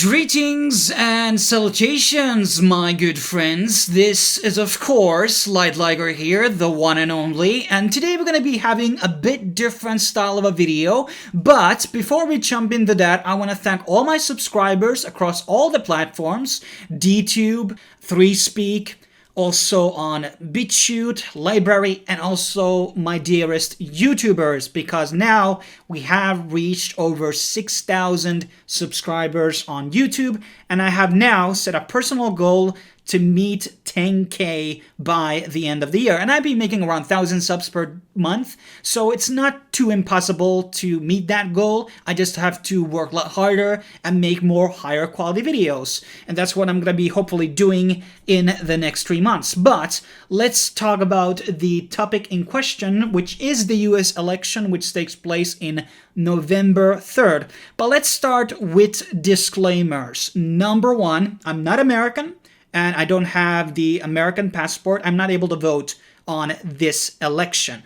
Greetings and salutations, my good friends. This is, of course, Light Liger here, the one and only, and today we're going to be having a bit different style of a video. But before we jump into that, I want to thank all my subscribers across all the platforms: DTube, 3Speak, also on BitChute, Library, and also my dearest YouTubers, because now we have reached over 6,000 subscribers on YouTube, and I have now set a personal goal to meet 10k by the end of the year. And I've been making around 1,000 subs per month, so it's not too impossible to meet that goal. I just have to work a lot harder and make more higher quality videos. And that's what I'm going to be hopefully doing in the next 3 months. But let's talk about the topic in question, which is the US election, which takes place in November 3rd. But let's start with disclaimers. Number one, I'm not American, and I don't have the American passport. I'm not able to vote on this election.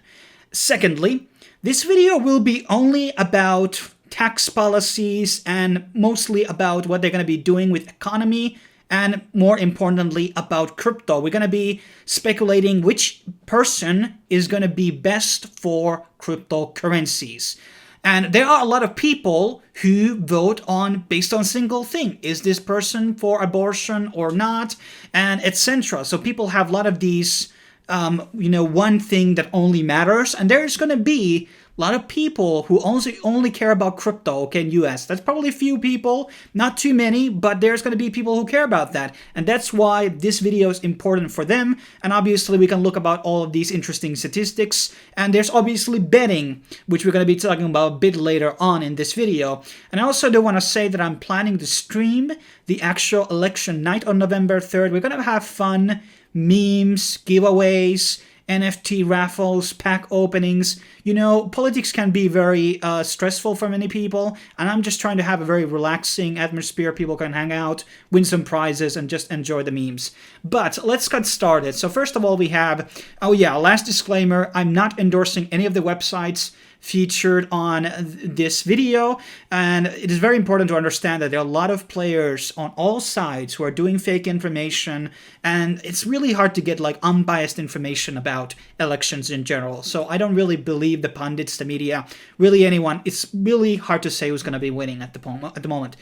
Secondly, this video will be only about tax policies and mostly about what they're going to be doing with economy and, more importantly, about crypto. We're going to be speculating which person is going to be best for cryptocurrencies. And there are a lot of people who vote based on single thing. Is this person for abortion or not? And etc. So people have a lot of these, one thing that only matters. And there's going to be a lot of people who only care about crypto, okay, in US. That's probably a few people, not too many, but there's going to be people who care about that. And that's why this video is important for them. And obviously we can look about all of these interesting statistics. And there's obviously betting, which we're going to be talking about a bit later on in this video. And I also do want to say that I'm planning to stream the actual election night on November 3rd. We're going to have fun, memes, giveaways, NFT raffles, pack openings. You know, politics can be very stressful for many people, and I'm just trying to have a very relaxing atmosphere. People can hang out, win some prizes, and just enjoy the memes. But let's get started. So first of all, we have, last disclaimer, I'm not endorsing any of the websites featured on this video, and it is very important to understand that there are a lot of players on all sides who are doing fake information, and it's really hard to get like unbiased information about elections in general. So I don't really believe the pundits, the media, really anyone. It's really hard to say who's going to be winning at the moment.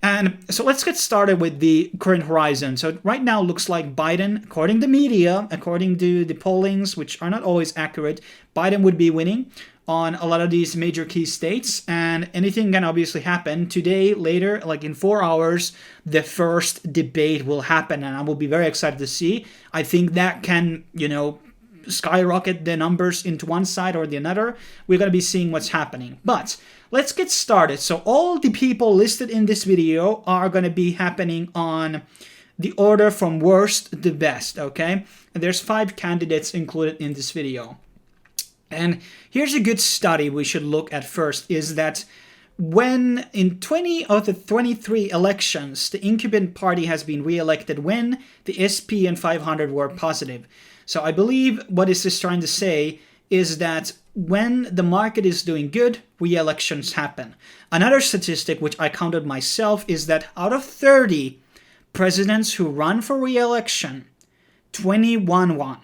And so let's get started with the current horizon. So right now it looks like Biden, according to media, according to the pollings, which are not always accurate, Biden would be winning on a lot of these major key states, and anything can obviously happen. Today, later, like in 4 hours, the first debate will happen, and I will be very excited to see. I think that can, skyrocket the numbers into one side or the other. We're going to be seeing what's happening. But let's get started. So all the people listed in this video are going to be happening on the order from worst to best, okay? And there's 5 candidates included in this video. And here's a good study we should look at first, is that when in 20 of the 23 elections, the incumbent party has been re-elected when the SP and 500 were positive. So I believe what this is trying to say is that when the market is doing good, re-elections happen. Another statistic, which I counted myself, is that out of 30 presidents who run for re-election, 21 won.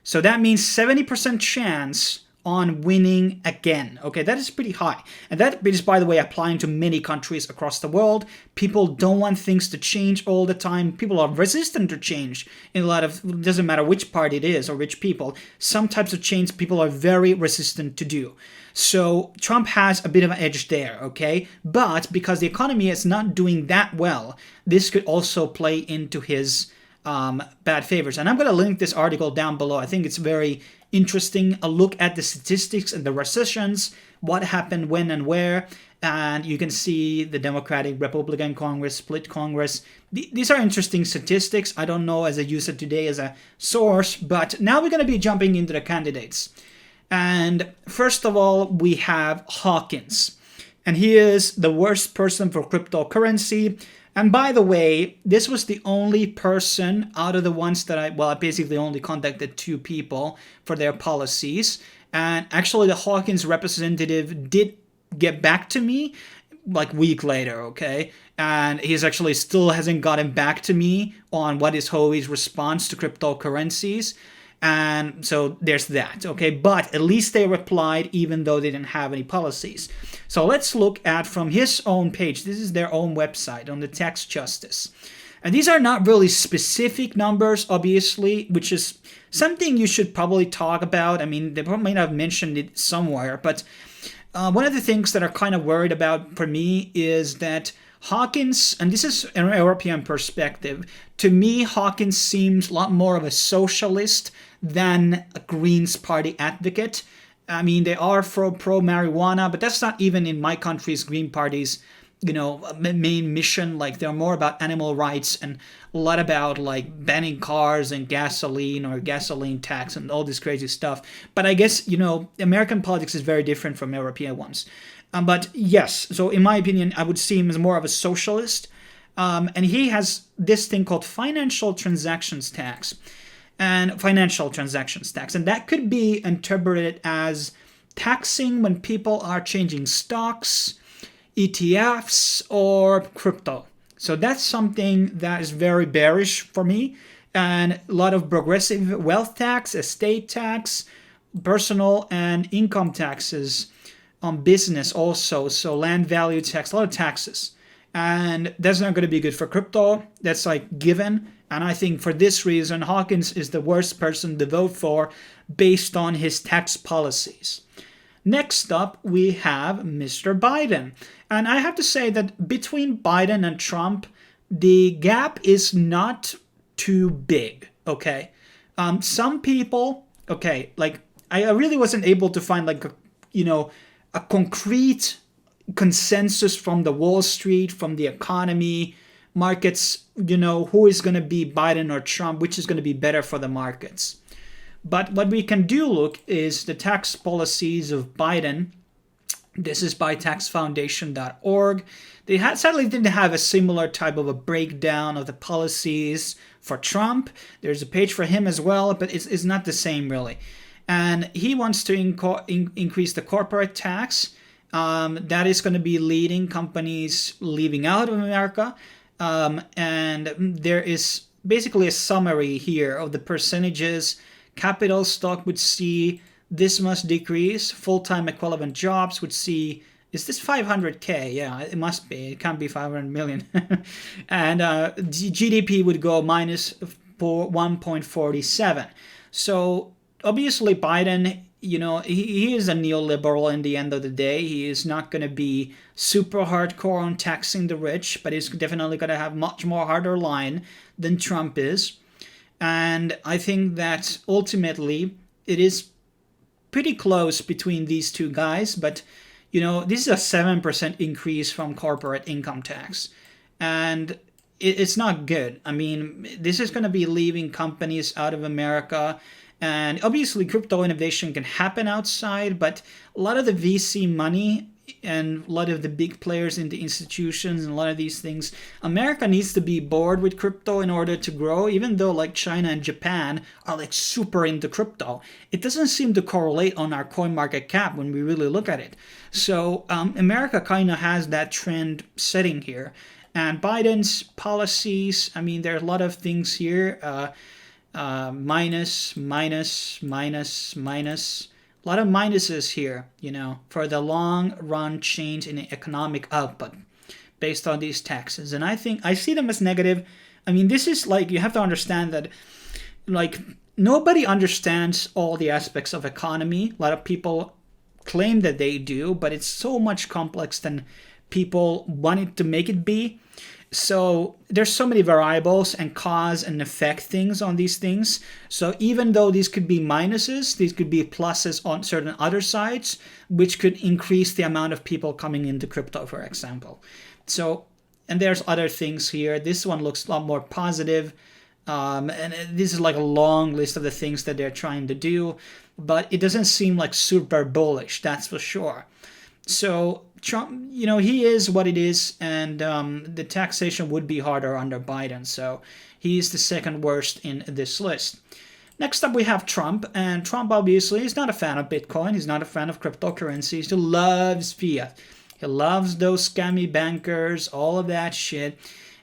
So that means 70% chance on winning again. Okay, that is pretty high. And that is, by the way, applying to many countries across the world. People don't want things to change all the time. People are resistant to change in a lot of, it doesn't matter which party it is or which people. Some types of change people are very resistant to do. So Trump has a bit of an edge there, okay? But because the economy is not doing that well, this could also play into his bad favors. And I'm going to link this article down below. I think it's very interesting. A look at the statistics and the recessions, what happened when and where, and you can see the Democratic, Republican Congress, split Congress. These are interesting statistics. I don't know as I use it today as a source, but now we're going to be jumping into the candidates. And first of all, we have Hawkins. And he is the worst person for cryptocurrency. And by the way, this was the only person out of the ones that I basically only contacted 2 people for their policies. And actually the Hawkins representative did get back to me. like week later, okay? And he's actually still hasn't gotten back to me on what is Huawei's response to cryptocurrencies. And so there's that, okay? But at least they replied even though they didn't have any policies. So let's look at from his own page. This is their own website on the tax justice. And these are not really specific numbers, obviously, which is something you should probably talk about. I mean, they probably might have mentioned it somewhere, but one of the things that are kind of worried about for me is that Hawkins, and this is an European perspective, to me, Hawkins seems a lot more of a socialist than a Greens Party advocate. I mean, they are pro marijuana, but that's not even in my country's Green Party's, main mission. Like, they're more about animal rights and a lot about like banning cars and gasoline or gasoline tax and all this crazy stuff. But I guess, American politics is very different from European ones. But yes, so in my opinion, I would see him as more of a socialist. And he has this thing called financial transactions tax. And that could be interpreted as taxing when people are changing stocks, ETFs, or crypto. So that's something that is very bearish for me. And a lot of progressive wealth tax, estate tax, personal and income taxes on business also. So land value tax, a lot of taxes. And that's not going to be good for crypto. That's like given. And I think for this reason, Hawkins is the worst person to vote for based on his tax policies. Next up, we have Mr. Biden. And I have to say that between Biden and Trump, the gap is not too big, okay? Some people, okay, like I really wasn't able to find like, a concrete consensus from the Wall Street, from the economy, markets, who is going to be Biden or Trump, which is going to be better for the markets. But what we can do look is the tax policies of Biden. This is by taxfoundation.org. They sadly didn't have a similar type of a breakdown of the policies for Trump. There's a page for him as well, but it's not the same really. And he wants to increase the corporate tax. That is going to be leading companies leaving out of America. And there is basically a summary here of the percentages. Capital stock would see this must decrease. Full-time equivalent jobs would see, is this 500K? Yeah, it must be. It can't be 500 million. And GDP would go minus 1.47. So obviously Biden, he is a neoliberal in the end of the day. He is not going to be super hardcore on taxing the rich, but he's definitely going to have much more harder line than Trump is. And I think that ultimately it is pretty close between these two guys. But, this is a 7% increase from corporate income tax. And it's not good. I mean, this is going to be leaving companies out of America. And obviously crypto innovation can happen outside, but a lot of the VC money and a lot of the big players in the institutions and a lot of these things, America needs to be bored with crypto in order to grow, even though like China and Japan are like super into crypto. It doesn't seem to correlate on our coin market cap when we really look at it. So America kind of has that trend setting here. And Biden's policies, I mean, there are a lot of things here. Minus. A lot of minuses here, for the long run change in economic output based on these taxes. And I think I see them as negative. I mean, this is like, you have to understand that like nobody understands all the aspects of economy. A lot of people claim that they do, but it's so much complex than people want it to make it be. So there's so many variables and cause and effect things on these things. So even though these could be minuses, these could be pluses on certain other sides, which could increase the amount of people coming into crypto, for example. So, and there's other things here. This one looks a lot more positive. And this is like a long list of the things that they're trying to do, but it doesn't seem like super bullish, that's for sure. So Trump, he is what it is, and the taxation would be harder under Biden, so he's the second worst in this list. Next up, we have Trump, and Trump obviously is not a fan of Bitcoin. He's not a fan of cryptocurrencies. He loves fiat. He loves those scammy bankers, all of that shit.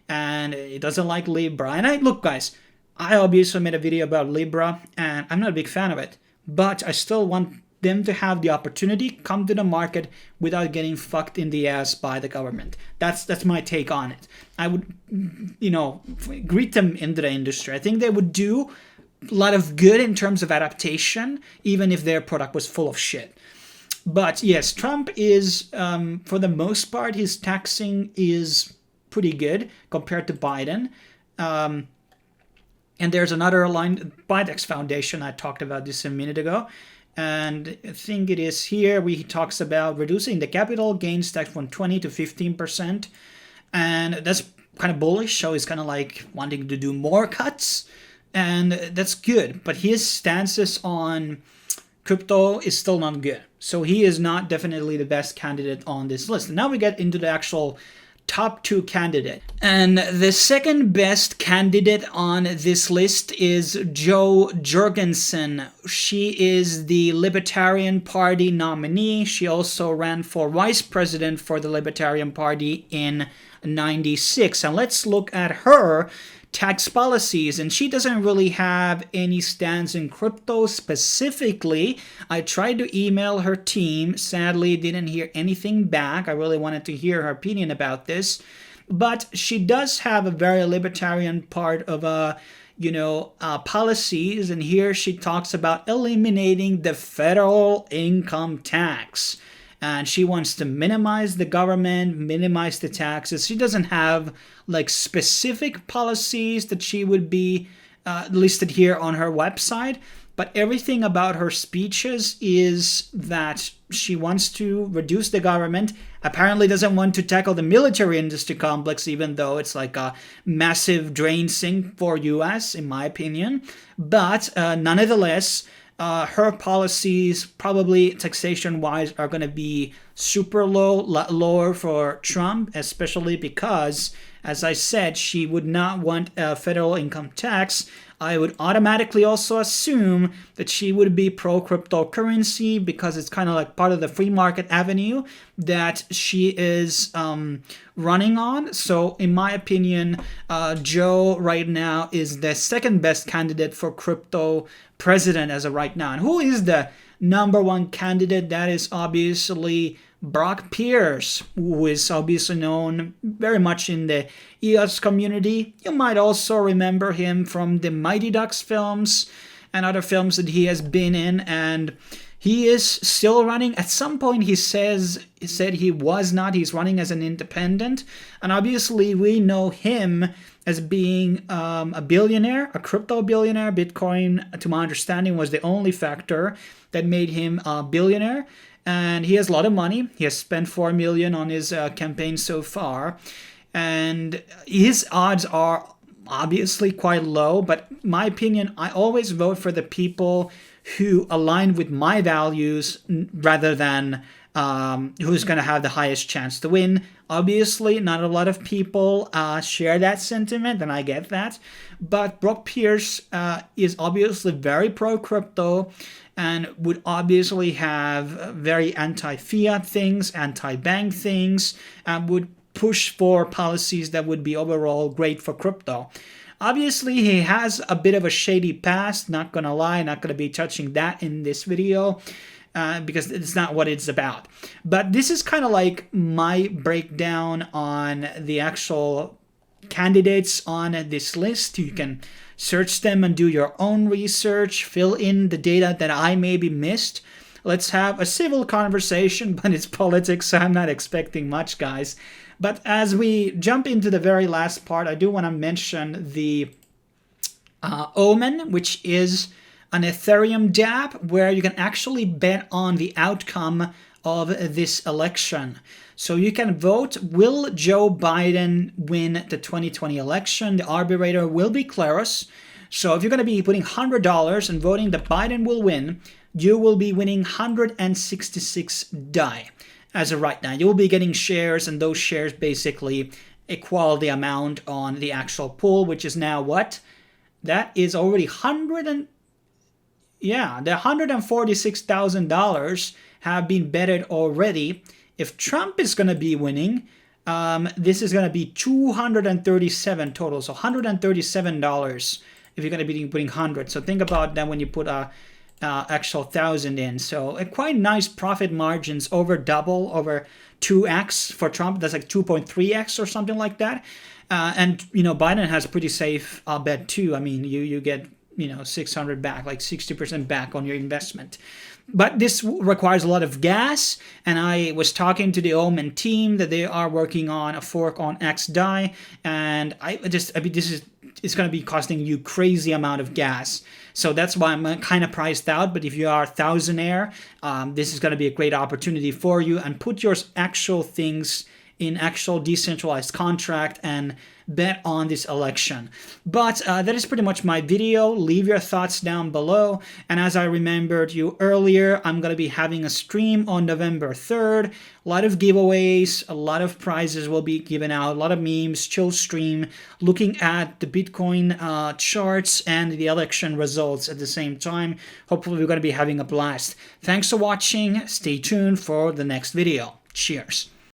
And he doesn't like Libra. And look, guys, I obviously made a video about Libra, and I'm not a big fan of it. But I still want them to have the opportunity come to the market without getting fucked in the ass by the government. That's my take on it. I would, greet them into the industry. I think they would do a lot of good in terms of adaptation, even if their product was full of shit. But yes, Trump is, for the most part, his taxing is pretty good compared to Biden. And there's another line, Bidex Foundation, I talked about this a minute ago. And I think it is here where he talks about reducing the capital gains tax from 20 to 15%. And that's kind of bullish. So he's kind of like wanting to do more cuts. And that's good. But his stances on crypto is still not good. So he is not definitely the best candidate on this list. And now we get into the actual top 2 candidate. And the second best candidate on this list is Jo Jorgensen. She is the Libertarian Party nominee. She also ran for vice president for the Libertarian Party in '96. And let's look at her tax policies, and she doesn't really have any stance in crypto specifically. I tried to email her team, sadly didn't hear anything back. I really wanted to hear her opinion about this, but she does have a very libertarian part of policies, and here she talks about eliminating the federal income tax. And she wants to minimize the government, minimize the taxes. She doesn't have like specific policies that she would be listed here on her website. But everything about her speeches is that she wants to reduce the government, apparently doesn't want to tackle the military industry complex, even though it's like a massive drain sink for US, in my opinion. But nonetheless, her policies, probably taxation-wise, are going to be super lower for Trump, especially because, as I said, she would not want a federal income tax. I would automatically also assume that she would be pro-cryptocurrency because it's kind of like part of the free market avenue that she is running on. So in my opinion, Joe right now is the second best candidate for crypto president as of right now. And who is the number one candidate? That is obviously Brock Pierce, who is obviously known very much in the EOS community. You might also remember him from the Mighty Ducks films and other films that he has been in, and he is still running. At some point he said he was not. He's running as an independent, and obviously we know him as being a billionaire, a crypto billionaire. Bitcoin, to my understanding, was the only factor that made him a billionaire. And he has a lot of money. He has spent $4 million on his campaign so far. And his odds are obviously quite low. But in my opinion, I always vote for the people who align with my values rather than who's going to have the highest chance to win. Obviously, not a lot of people share that sentiment, and I get that. But Brock Pierce is obviously very pro-crypto and would obviously have very anti-fiat things, anti-bank things, and would push for policies that would be overall great for crypto. Obviously, he has a bit of a shady past, not gonna lie, not gonna be touching that in this video. Because it's not what it's about. But this is kind of like my breakdown on the actual candidates on this list. You can search them and do your own research, fill in the data that I maybe missed. Let's have a civil conversation, but it's politics, so I'm not expecting much, guys. But as we jump into the very last part, I do want to mention the Omen, which is an Ethereum dApp where you can actually bet on the outcome of this election. So you can vote, will Joe Biden win the 2020 election? The arbitrator will be Claros. So if you're going to be putting $100 and voting that Biden will win, you will be winning 166 DAI as of right now. You will be getting shares, and those shares basically equal the amount on the actual pool, which is now what? That is already the $146,000 have been betted already If Trump is going to be winning, this is going to be 237 total, so $137 if you're going to be putting 100. So think about that when you put a actual 1,000 in. So a quite nice profit margins, over double, over 2x for Trump. That's like 2.3x or something like that. And Biden has pretty safe bet too. I mean, you get 600 back, like 60% back on your investment. But this requires a lot of gas, and I was talking to the Omen team that they are working on a fork on XDAI, and it's going to be costing you crazy amount of gas. So that's why I'm kind of priced out. But if you are a thousandaire, this is going to be a great opportunity for you, and put your actual things in actual decentralized contract and bet on this election. But that is pretty much my video. Leave your thoughts down below. And as I remembered you earlier, I'm going to be having a stream on November 3rd. A lot of giveaways, a lot of prizes will be given out, a lot of memes, chill stream, looking at the Bitcoin charts and the election results at the same time. Hopefully we're going to be having a blast. Thanks for watching. Stay tuned for the next video. Cheers.